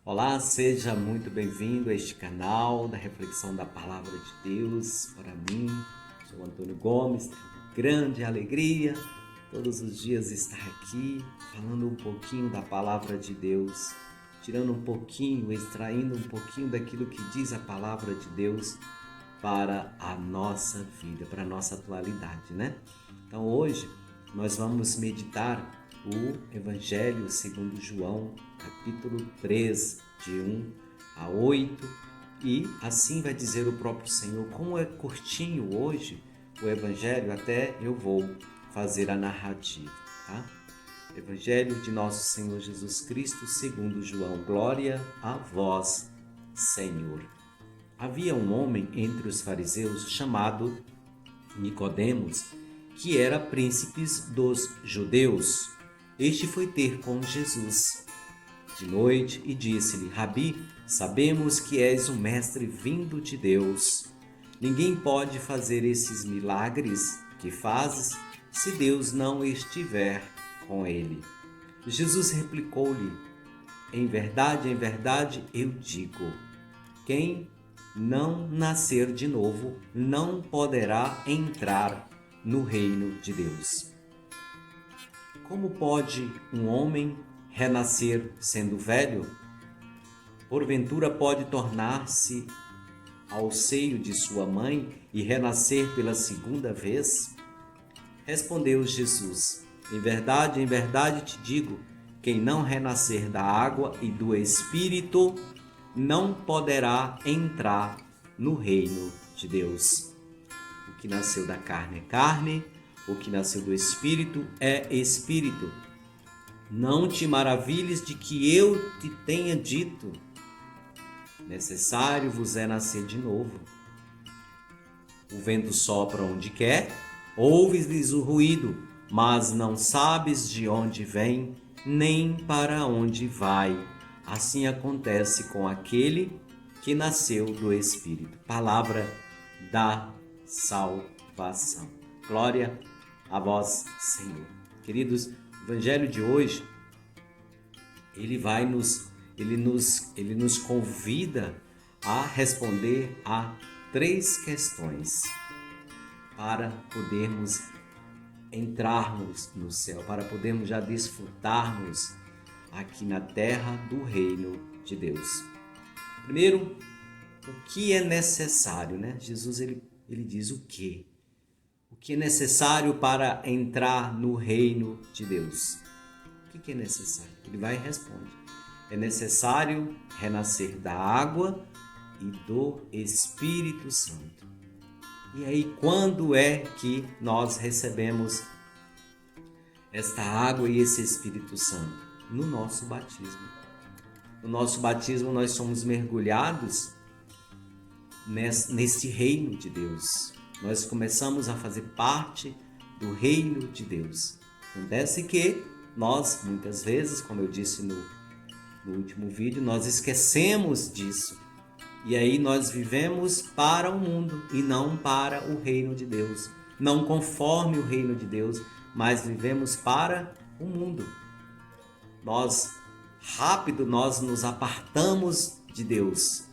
Olá, seja muito bem-vindo a este canal da reflexão da Palavra de Deus. Para mim, sou Antônio Gomes, tenho grande alegria todos os dias estar aqui falando um pouquinho da Palavra de Deus, tirando um pouquinho, extraindo um pouquinho daquilo que diz a Palavra de Deus para a nossa vida, para a nossa atualidade, né? Então hoje nós vamos meditar o Evangelho segundo João, capítulo 3, de 1 a 8, e assim vai dizer o próprio Senhor. Como é curtinho hoje o Evangelho, até eu vou fazer a narrativa, tá? Evangelho de nosso Senhor Jesus Cristo segundo João. Glória a vós, Senhor. Havia um homem entre os fariseus chamado Nicodemos, que era príncipe dos judeus. Este foi ter com Jesus de noite e disse-lhe: Rabi, sabemos que és um mestre vindo de Deus. Ninguém pode fazer esses milagres que fazes se Deus não estiver com ele. Jesus replicou-lhe: em verdade, eu digo, quem não nascer de novo não poderá entrar no reino de Deus. Como pode um homem renascer sendo velho? Porventura pode tornar-se ao seio de sua mãe e renascer pela segunda vez? Respondeu Jesus: em verdade te digo, quem não renascer da água e do Espírito não poderá entrar no reino de Deus. O que nasceu da carne é carne, o que nasceu do Espírito é Espírito. Não te maravilhes de que eu te tenha dito, necessário vos é nascer de novo. O vento sopra onde quer, ouves-lhes o ruído, mas não sabes de onde vem, nem para onde vai. Assim acontece com aquele que nasceu do Espírito. Palavra da salvação. Glória a vós, Senhor. Queridos, o Evangelho de hoje, ele nos convida a responder a 3 questões para podermos entrarmos no céu, para podermos já desfrutarmos aqui na terra do reino de Deus. Primeiro, o que é necessário, né? Jesus ele diz o quê? O que é necessário para entrar no reino de Deus? O que é necessário? Ele vai e responde. É necessário renascer da água e do Espírito Santo. E aí, quando é que nós recebemos esta água e esse Espírito Santo? No nosso batismo. No nosso batismo nós somos mergulhados neste reino de Deus. Nós começamos a fazer parte do reino de Deus. Acontece que nós, muitas vezes, como eu disse no último vídeo, nós esquecemos disso. E aí nós vivemos para o mundo e não para o reino de Deus. Não conforme o reino de Deus, mas vivemos para o mundo. Nós nos apartamos de Deus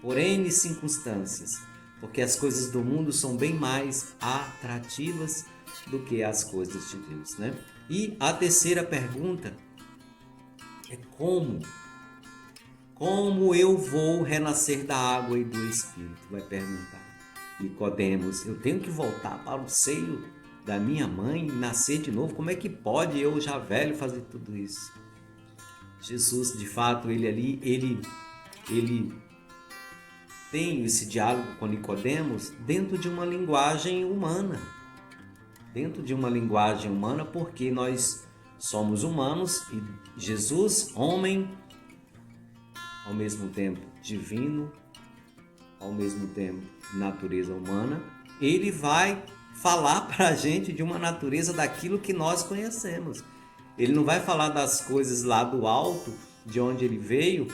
por N circunstâncias, porque as coisas do mundo são bem mais atrativas do que as coisas de Deus, né? E a terceira pergunta é como? Como eu vou renascer da água e do Espírito? Vai perguntar Nicodemos. Eu tenho que voltar para o seio da minha mãe e nascer de novo? Como é que pode eu já velho fazer tudo isso? Jesus, de fato, ele tem esse diálogo com Nicodemos dentro de uma linguagem humana. Dentro de uma linguagem humana, porque nós somos humanos e Jesus, homem, ao mesmo tempo divino, ao mesmo tempo natureza humana, ele vai falar para a gente de uma natureza daquilo que nós conhecemos. Ele não vai falar das coisas lá do alto, de onde ele veio,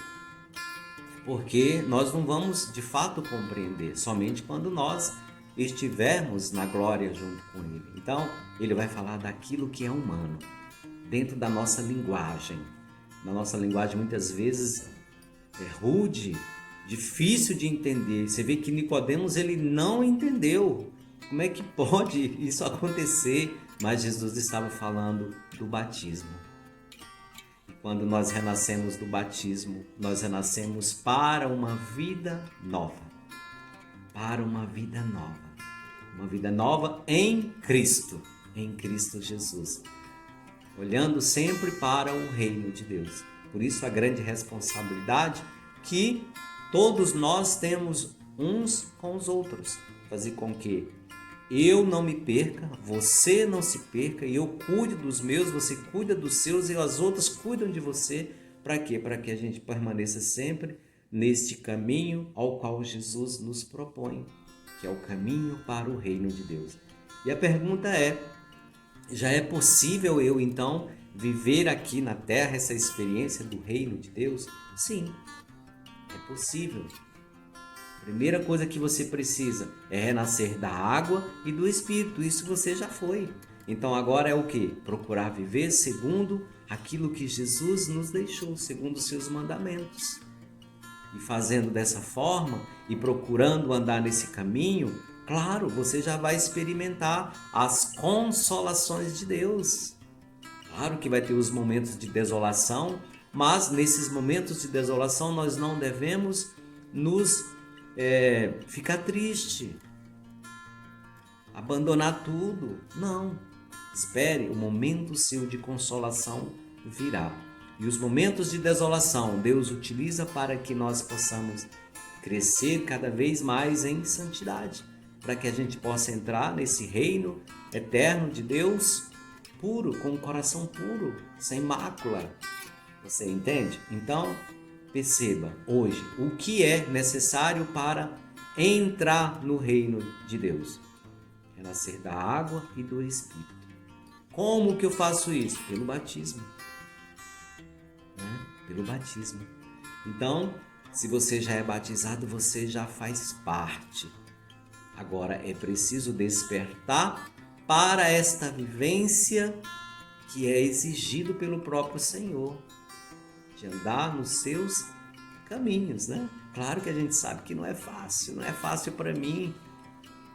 porque nós não vamos de fato compreender, somente quando nós estivermos na glória junto com ele. Então, ele vai falar daquilo que é humano, dentro da nossa linguagem. Na nossa linguagem, muitas vezes, rude, difícil de entender. Você vê que Nicodemos ele não entendeu. Como é que pode isso acontecer? Mas Jesus estava falando do batismo. E quando nós renascemos do batismo, nós renascemos para uma vida nova. Para uma vida nova. Uma vida nova em Cristo Jesus. Olhando sempre para o reino de Deus. Por isso a grande responsabilidade que todos nós temos uns com os outros. Fazer com que eu não me perca, você não se perca, e eu cuide dos meus, você cuida dos seus e as outras cuidam de você. Para quê? Para que a gente permaneça sempre neste caminho ao qual Jesus nos propõe, que é o caminho para o reino de Deus. E a pergunta é, já é possível eu então viver aqui na terra essa experiência do reino de Deus? Sim, é possível. A primeira coisa que você precisa é renascer da água e do Espírito. Isso você já foi. Então agora é o quê? Procurar viver segundo aquilo que Jesus nos deixou, segundo os seus mandamentos. E fazendo dessa forma e procurando andar nesse caminho, claro, você já vai experimentar as consolações de Deus. Claro que vai ter os momentos de desolação, mas nesses momentos de desolação nós não devemos nos ficar triste, abandonar tudo. Não. Espere, o momento seu de consolação virá. E os momentos de desolação Deus utiliza para que nós possamos crescer cada vez mais em santidade, para que a gente possa entrar nesse reino eterno de Deus puro, com o coração puro, sem mácula. Você entende? Então, perceba hoje o que é necessário para entrar no reino de Deus. Renascer da água e do Espírito. Como que eu faço isso? Pelo batismo. Pelo batismo. Então, se você já é batizado, você já faz parte. Agora é preciso despertar para esta vivência que é exigido pelo próprio Senhor, de andar nos seus caminhos, né? Claro que a gente sabe que não é fácil para mim,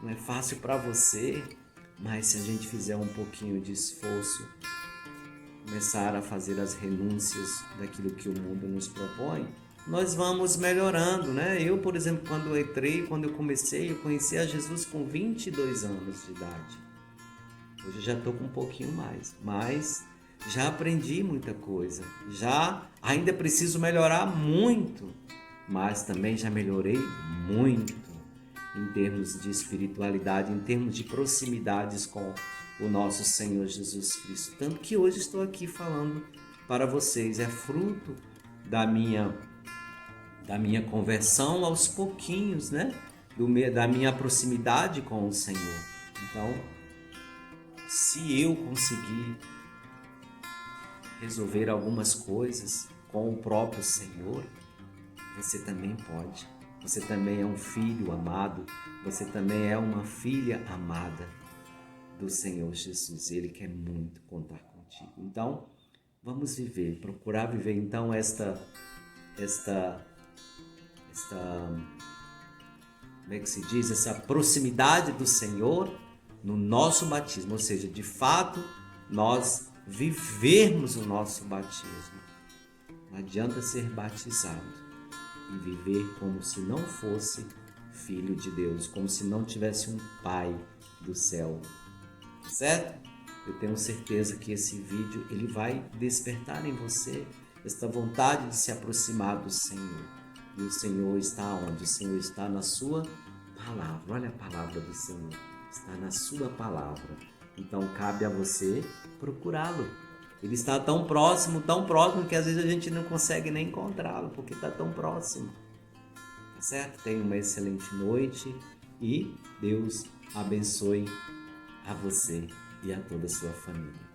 não é fácil para você, mas se a gente fizer um pouquinho de esforço, começar a fazer as renúncias daquilo que o mundo nos propõe, nós vamos melhorando, né? Eu, por exemplo, quando eu comecei, eu conheci a Jesus com 22 anos de idade. Hoje eu já estou com um pouquinho mais, mas já aprendi muita coisa. Ainda preciso melhorar muito, mas também já melhorei muito em termos de espiritualidade, em termos de proximidades com o nosso Senhor Jesus Cristo. Tanto que hoje estou aqui falando para vocês. É fruto da minha conversão aos pouquinhos, né? Da minha proximidade com o Senhor. Então, se eu conseguir resolver algumas coisas com o próprio Senhor, você também pode. Você também é um filho amado, você também é uma filha amada do Senhor Jesus. Ele quer muito contar contigo. Então, vamos procurar viver então esta como é que se diz? Essa proximidade do Senhor no nosso batismo, ou seja, de fato, nós vivermos o nosso batismo. Não adianta ser batizado e viver como se não fosse filho de Deus, como se não tivesse um Pai do céu, certo? Eu tenho certeza que esse vídeo ele vai despertar em você esta vontade de se aproximar do Senhor. E o Senhor está onde? O Senhor está na sua palavra. Olha a palavra do Senhor. Está na sua palavra. Então cabe a você procurá-lo. Ele está tão próximo que às vezes a gente não consegue nem encontrá-lo, porque está tão próximo. Tá certo? Tenha uma excelente noite e Deus abençoe a você e a toda a sua família.